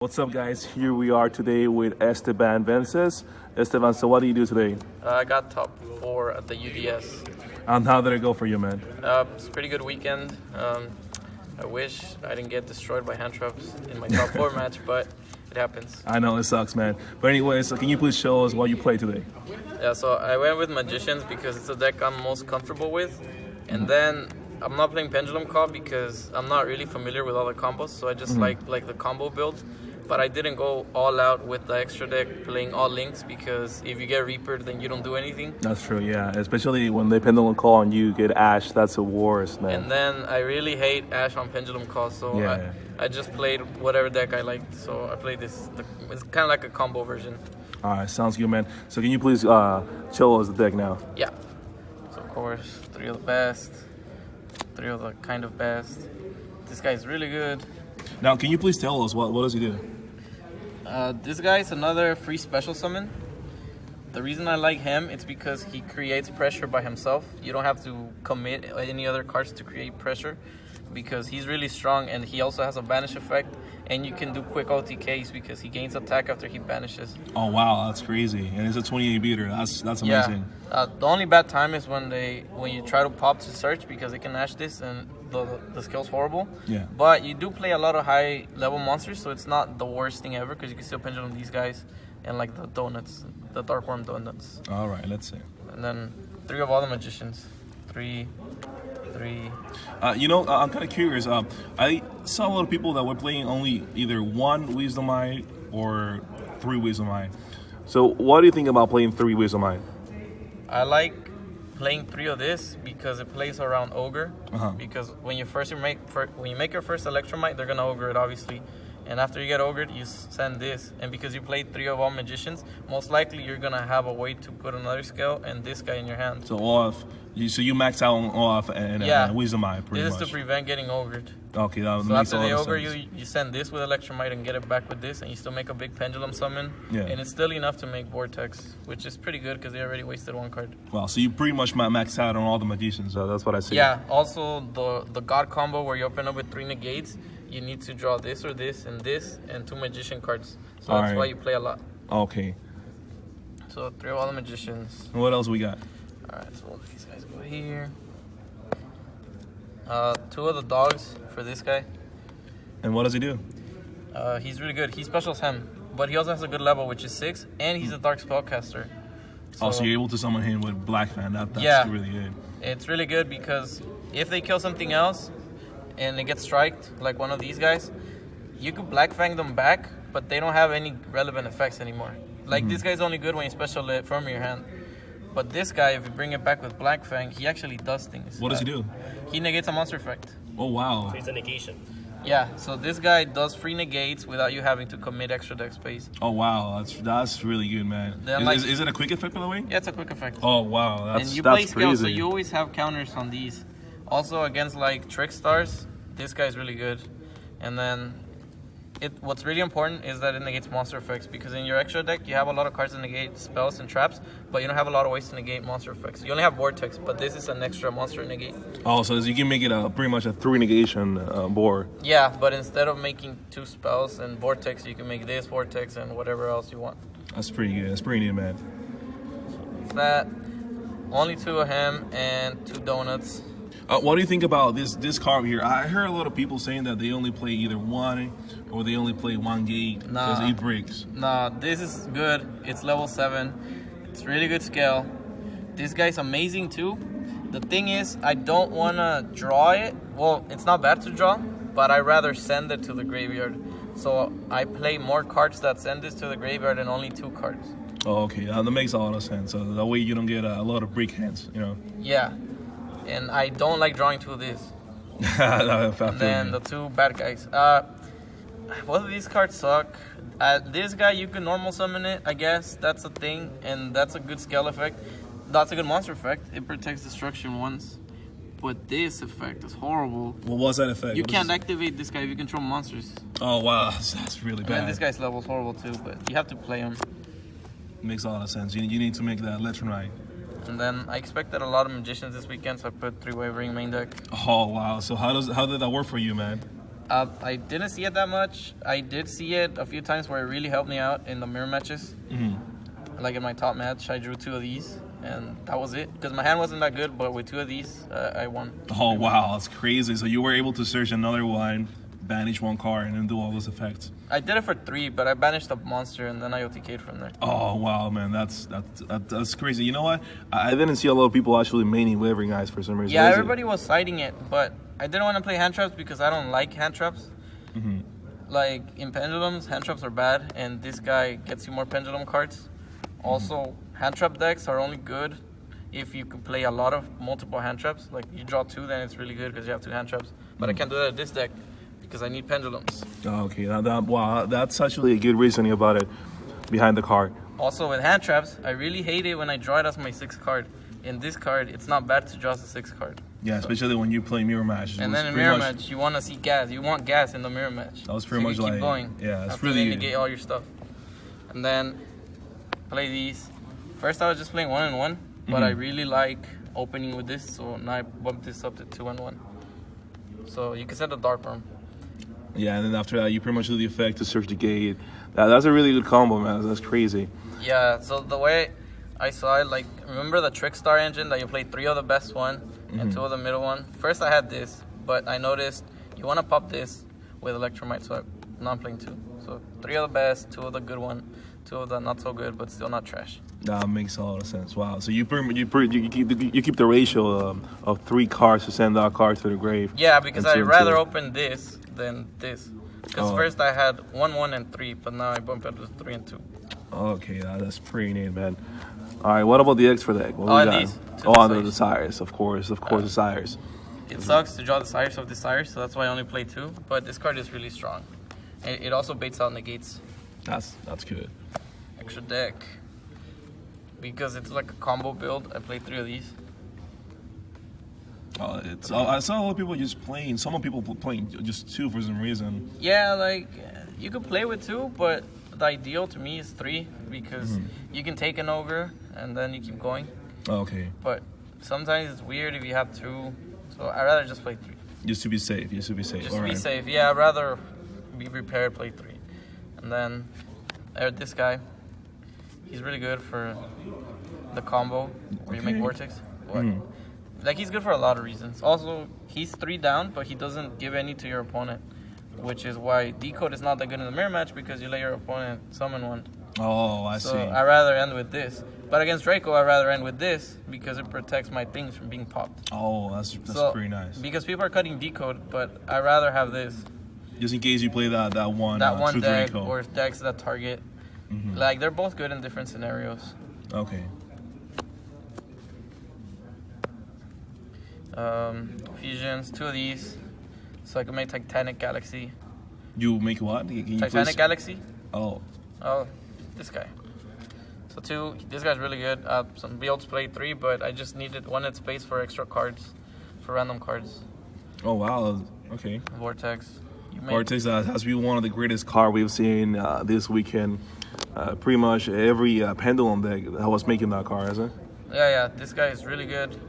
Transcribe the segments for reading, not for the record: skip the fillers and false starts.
What's up, guys? Here we are today with Esteban Vences. Esteban, so what do you do today? I got top 4 at the UDS. And how did it go for you, man? It's a pretty good weekend. I wish I didn't get destroyed by hand traps in my top 4 match, but it happens. I know, it sucks, man. But anyway, so can you please show us what you played today? Yeah, so I went with Magicians because it's the deck I'm most comfortable with. And then I'm not playing Pendulum because I'm not really familiar with all the combos, so I just like the combo build. But I didn't go all out with the extra deck playing all links because if you get Reapered, then you don't do anything. That's true, yeah. Especially when they Pendulum Call and you get Ash, that's the worst, man. And then I really hate Ash on Pendulum Call, so I just played whatever deck I liked. So I played this. It's kind of like a combo version. All right, sounds good, man. So can you please show us the deck now? Yeah. So of course, 3 of the best, 3 of the kind of best. This guy's really good. Now, can you please tell us what does he do? This guy's another free special summon. The reason I like him, it's because he creates pressure by himself. You don't have to commit any other cards to create pressure because he's really strong, and he also has a banish effect, and you can do quick OTKs because he gains attack after he banishes. Oh wow, that's crazy. And it's a 28 beater. That's amazing. Yeah. The only bad time is when you try to pop to search because they can Ash this and the skill's horrible. Yeah. But you do play a lot of high level monsters, so it's not the worst thing ever because you can still Pendulum these guys and like the donuts, the Dark Worm donuts. All right, let's see. And then 3 of all the Magicians. 3. I'm kind of curious. I saw a lot of people that were playing only either 1 Wisdom Eye or 3 Wisdom Eye. So what do you think about playing 3 Wisdom Eye? I like playing 3 of this because it plays around Ogre. Because when you make your first Electromite, they're gonna Ogre it obviously. And after you get Ogred, you send this. And because you played 3 of all Magicians, most likely you're gonna have a way to put another scale and this guy in your hand. So off. So you max out on off and Wisdom Eye pretty much. This is to prevent getting Ogred. Okay, that so makes after a lot the of Ogre, sense. you send this with Electromite and get it back with this, and you still make a big Pendulum summon. Yeah. And it's still enough to make Vortex, which is pretty good because they already wasted 1 card. Wow, so you pretty much max out on all the Magicians. So that's what I see. Yeah, also the God combo where you open up with 3 negates, you need to draw this or this and 2 Magician cards. So that's why you play a lot. Okay. So 3 of all the Magicians. And what else we got? Alright, so these guys go here. 2 of the dogs for this guy. And what does he do? He's really good. He specials him, but he also has a good level, which is 6, and he's a Dark Spellcaster. So you're able to summon him with Black Fan. That's really good. It's really good because if they kill something else and they get striked, like one of these guys, you could Black Fang them back, but they don't have any relevant effects anymore. Like this guy's only good when you special it from your hand. But this guy, if you bring it back with Black Fang, he actually does things. What does he do? He negates a monster effect. Oh, wow. So he's a negation. Yeah, so this guy does free negates without you having to commit extra deck space. Oh, wow. That's really good, man. Is it a quick effect, by the way? Yeah, it's a quick effect. Oh, wow. And you play scale, so you always have counters on these. Also, against like Trickstars, this guy's really good. And then what's really important is that it negates monster effects because in your extra deck you have a lot of cards that negate spells and traps, but you don't have a lot of ways to negate monster effects. You only have Vortex, but this is an extra monster negate. Oh, so you can make it pretty much a 3 negation board. Yeah, but instead of making 2 spells and Vortex, you can make this Vortex and whatever else you want. That's pretty good. That's pretty neat, man. That only 2 of him and 2 donuts. What do you think about this card here? I heard a lot of people saying that they only play either 1 or they only play 1 gate because it breaks. Nah, this is good. It's level 7. It's really good scale. This guy's amazing too. The thing is, I don't want to draw it. Well, it's not bad to draw, but I'd rather send it to the graveyard. So I play more cards that send this to the graveyard and only 2 cards. Oh, okay. That makes a lot of sense. So that way you don't get a lot of break hands, you know? Yeah. And I don't like drawing 2 of this. And then the 2 bad guys. Both of these cards suck. This guy, you can normal summon it, I guess. That's a thing, and that's a good scale effect. That's a good monster effect. It protects destruction once. But this effect is horrible. What was that effect? You can't activate this guy if you control monsters. Oh, wow. That's really bad. And this guy's level's horrible too, but you have to play him. Makes a lot of sense. You need to make that Electromite. And then I expected a lot of Magicians this weekend, so I put 3 Wavering main deck. Oh, wow. So how did that work for you, man? I didn't see it that much. I did see it a few times where it really helped me out in the mirror matches. Like in my top match, I drew 2 of these, and that was it. Because my hand wasn't that good, but with 2 of these, I won. Oh, wow, that's crazy. So you were able to search another one, banish 1 card, and then do all those effects. I did it for 3, but I banished a monster, and then I OTK'd from there. Oh, wow, man, that's crazy. You know what? I didn't see a lot of people actually maining Wavering Eyes for some reason. Yeah, everybody was citing it, but I didn't want to play hand traps because I don't like hand traps. Like, in Pendulums, hand traps are bad, and this guy gets you more Pendulum cards. Also, hand trap decks are only good if you can play a lot of multiple hand traps. Like, you draw 2, then it's really good because you have 2 hand traps. But I can't do that with this deck because I need Pendulums. Oh, okay, wow, that's actually a good reasoning about it behind the card. Also, with hand traps, I really hate it when I draw it as my 6th card. In this card, it's not bad to draw as a 6th card. Yeah, especially when you play mirror match. And then in mirror match, you want to see gas. You want gas in the mirror match. That was pretty much like, keep going. Yeah, it's after really. They negate all your stuff. And then play these. First, I was just playing 1 and 1, but I really like opening with this, so now I bumped this up to 2 and 1. So you can set the Dark Worm. Yeah, and then after that, you pretty much do the effect to search the gate. That's a really good combo, man. That's crazy. Yeah, so the way I saw it, like, remember the Trickstar engine that you play 3 of the best one and 2 of the middle one? First, I had this, but I noticed you want to pop this with Electromite, so now I'm playing 2. So 3 of the best, 2 of the good one, 2 of the not so good, but still not trash. That makes a lot of sense. Wow. So you keep the ratio of 3 cards to send that card to the grave. Yeah, because I'd rather open this than this. Because first I had 1, 1, and 3, but now I bump it to 3 and 2. Okay, that's pretty neat, man. All right, what about the extra deck? What we got? These. The Desires, of course, Desires. It sucks to draw Desires of Desires, so that's why I only play 2. But this card is really strong. It also baits out negates. That's good. Extra deck. Because it's like a combo build, I played 3 of these. I saw a lot of people just playing. Some people playing just 2 for some reason. Yeah, like you could play with 2, but the ideal to me is 3 because you can take an ogre and then you keep going. Okay. But sometimes it's weird if you have 2, so I'd rather just play 3. Just to be safe. Just to be safe. Yeah, I'd rather be prepared, play 3. And then this guy, he's really good for the combo where you make Vortex. Like, he's good for a lot of reasons. Also, he's 3 down, but he doesn't give any to your opponent, which is why Decode is not that good in the mirror match because you let your opponent summon 1. Oh, I see. So I'd rather end with this. But against Draco, I'd rather end with this because it protects my things from being popped. Oh, that's pretty nice. Because people are cutting Decode, but I'd rather have this. Just in case you play that one deck Draco. or decks that target. Like, they're both good in different scenarios. Okay. Fusions, 2 of these, so I can make Titanic Galaxy. You make what? Titanic Galaxy. Oh, this guy. So 2. This guy's really good. Some builds play 3, but I just needed 1 space for extra cards, for random cards. Oh wow. Okay. Vortex. Vortex has to be one of the greatest cards we've seen this weekend. Pretty much every Pendulum deck that was making that card, isn't it? Yeah. This guy is really good.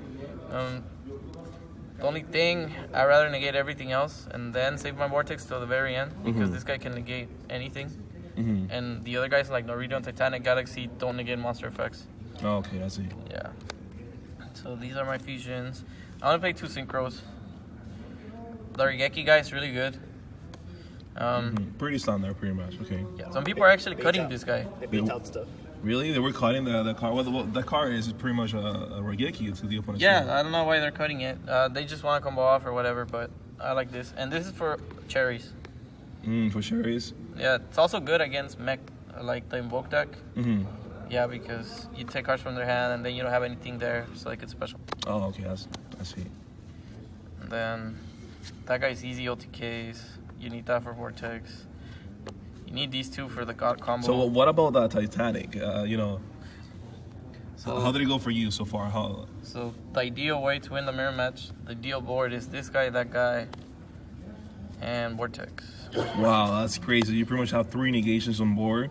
The only thing, I'd rather negate everything else and then save my Vortex till the very end because this guy can negate anything. And the other guys like Naruto and Titanic Galaxy don't negate monster effects. Oh, okay, I see. Yeah. So these are my fusions. I want to play 2 synchros. The Rigeki guy is really good. Pretty standard, pretty much. Okay. Yeah, some people are actually cutting this guy. They beat out stuff. Really? They were cutting the car. Well, the car is pretty much a Regeki to the opponent's Yeah, I don't know why they're cutting it. They just want to combo off or whatever, but I like this. And this is for cherries. For cherries? Yeah, it's also good against mech, like the Invoke deck. Yeah, because you take cards from their hand and then you don't have anything there, so like it's special. Oh, okay, I see. And then that guy's easy OTKs. You need that for Vortex. You need these 2 for the God combo. So what about that Titanic? So how did it go for you so far? So the ideal way to win the mirror match, the ideal board is this guy, that guy, and Vortex. Wow, that's crazy. You pretty much have 3 negations on board.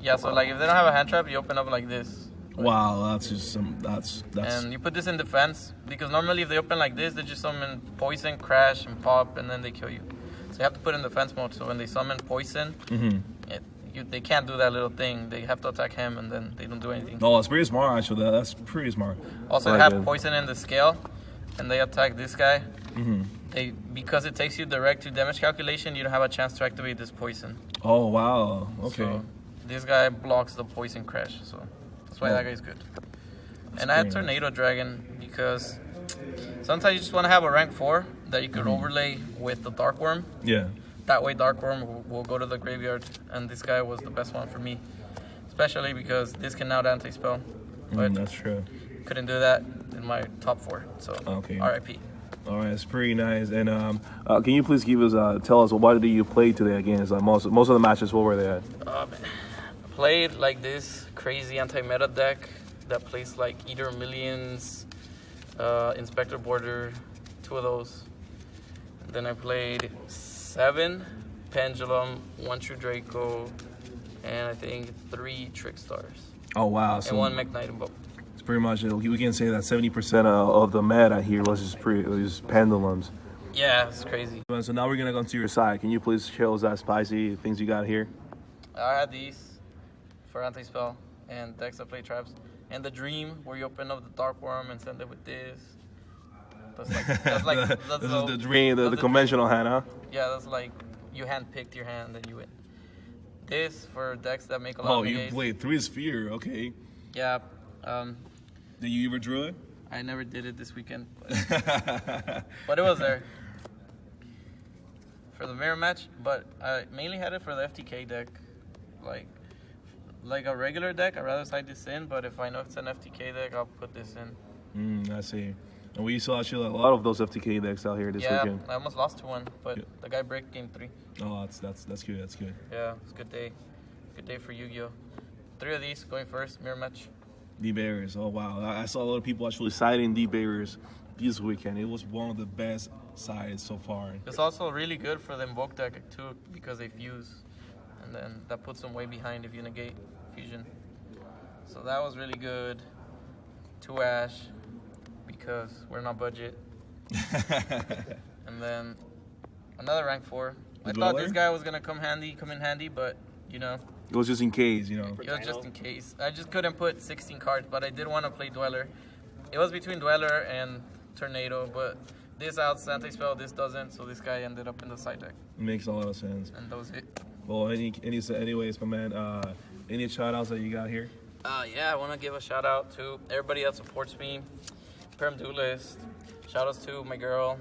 Yeah, so like if they don't have a hand trap, you open up like this. Wow, that's just that's. And you put this in defense because normally if they open like this, they just summon poison, crash, and pop, and then they kill you. So you have to put in defense mode. So when they summon poison, they can't do that little thing. They have to attack him, and then they don't do anything. No, it's pretty smart actually. That's pretty smart. Also, they have poison in the scale, and they attack this guy. Because it takes you direct to damage calculation, you don't have a chance to activate this poison. Oh wow. Okay. So this guy blocks the poison crash, so that's why that guy's good. And I had Tornado Dragon because sometimes you just want to have a rank 4 that you could overlay with the Dark Worm. Yeah. That way Dark Worm will go to the graveyard, and this guy was the best one for me. Especially because this can now anti-spell. But that's true. Couldn't do that in my top 4, so RIP. All right, it's pretty nice. And can you please tell us what did you play today against? Most of the matches, what were they at? I played like this crazy anti-meta deck that plays like Eater Millions, Inspector Border, 2 of those. Then I played 7 Pendulum, 1 True Draco, and I think 3 Trickstars. Oh wow! And 1 McKnight Bow. It's pretty much we can say that 70% of the meta here was just pendulums. Yeah, it's crazy. So now we're gonna go to your side. Can you please show us that spicy things you got here? I had these for anti-spell and decks that play traps, and the Dream where you open up the Dark Worm and send it with this. That's the Dream, the conventional hand, huh? Yeah, that's like you hand-picked your hand and you win. This for decks that make a lot of negates. You played 3 Sphere, okay. Yeah. Did you ever draw it? I never did it this weekend, but it was there for the mirror match. But I mainly had it for the FTK deck, like a regular deck. I'd rather side this in, but if I know it's an FTK deck, I'll put this in. I see. And we saw actually a lot of those FTK decks out here this weekend. I almost lost to one, but the guy break game 3. Oh, that's good. That's good. Yeah, it's a good day. Good day for Yu-Gi-Oh. 3 of these going first, mirror match. D-Bearers. Oh, wow. I saw a lot of people actually siding D-Bearers this weekend. It was one of the best sides so far. It's also really good for the Invoke deck, too, because they fuse. And then that puts them way behind if you negate fusion. So that was really good. 2 Ash, because we're not budget. And then another rank 4. I thought this guy was going to come in handy, but, you know. It was just in case, you know. It was just in case. I just couldn't put 16 cards, but I did want to play Dweller. It was between Dweller and Tornado, but this outs anti-spell, this doesn't, so this guy ended up in the side deck. Makes a lot of sense. And that was it. Well, anyways, my man, any shout-outs that you got here? Yeah, I want to give a shout-out to everybody that supports me. Imperium Duelist. Shout-outs to my girl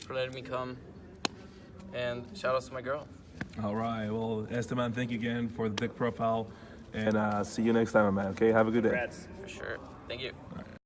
for letting me come. And shout-outs to my girl. All right. Well, Esteban, thank you again for the deck profile. And see you next time, man. Okay? Have a good day. For sure. Thank you.